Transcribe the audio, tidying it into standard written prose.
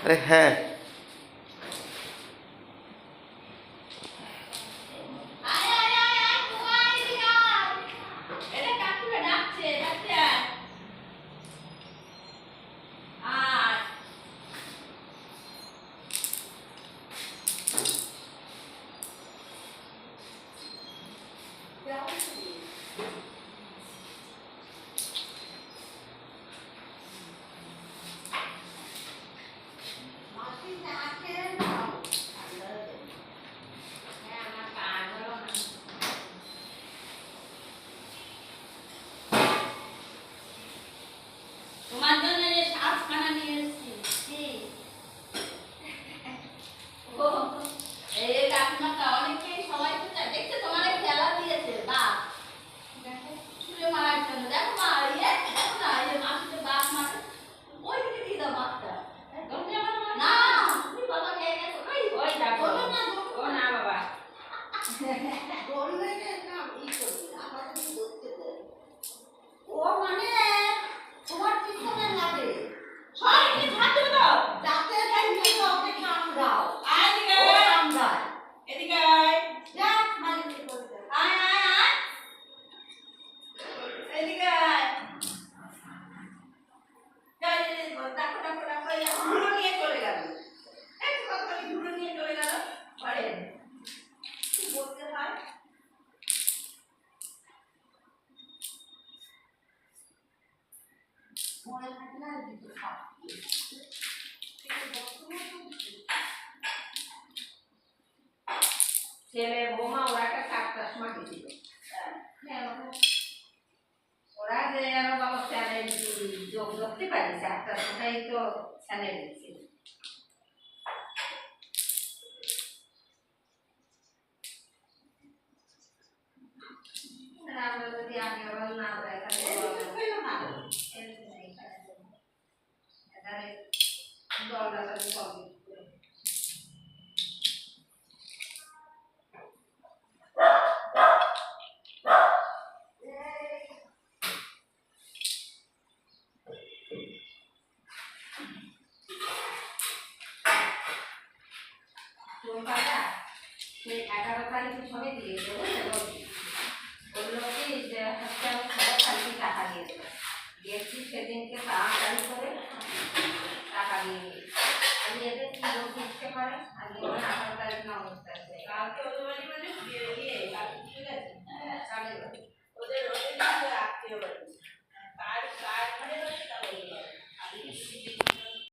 আরে হ্যাঁ, তোমার জন্য যে সাতখানা নিয়ে এসেছি কি ও এই কাকিমাটা অনেকটাই সময় তো দেখতে তোমার খেলা দিয়েছে বাপ দেখো ছুঁড়ে মারার জন্য দেখো মা ইয়ে দেখো না এই মাটিতে বাপ মারে ওই দিকে দিয়ে দাও বাপটা না তুমি বাবা খেয়ে গেছো ওই দেখো না ও না বাবা বললে না ই করবে আমাদের ধরতে দেয় ও মানে তোমার পিছনে লাগে সবাইকে ছাড়তে দাও যাতে যাই ওকে কামড়াও এদিকে কামড়ায় এদিকে আয় যা মানে কি করতে আয় আয় আয় এদিকে আয় যাই দেখো দেখো দেখো এই ধুলো নিয়ে চলে গেল একটু কথা ধুলো নিয়ে চলে গেল ঘরে কি বলতে হয় মনে থাকে না দিতে ছেলে বৌমা ওরা একটা 7টার সময় গেছিল ওরা যে আরো বাবা চ্যানেল যোগ করতে পারি 7টার সময় তো চ্যানেল দিচ্ছিল আমরা যদি আমি আবার না দলটা কমপ্লিট করে সেই 11 তারিখে সবে দিয়েছে বললো কি যে হচ্ছে আমি সবাই খালি টাকা দিয়ে দেবো দিয়েছি সেদিনকে তাড়াতাড়ি করে টাকা দিয়ে আমি এদের কি বলতে ইচ্ছে করে আজকে 18 তারিখ না 19 তারিখে কালকে ওদের বাড়ি মানে গিয়ে কালকে ঠিক আছে চালে ওদের আত্মীয় বাড়ি কার কার মানে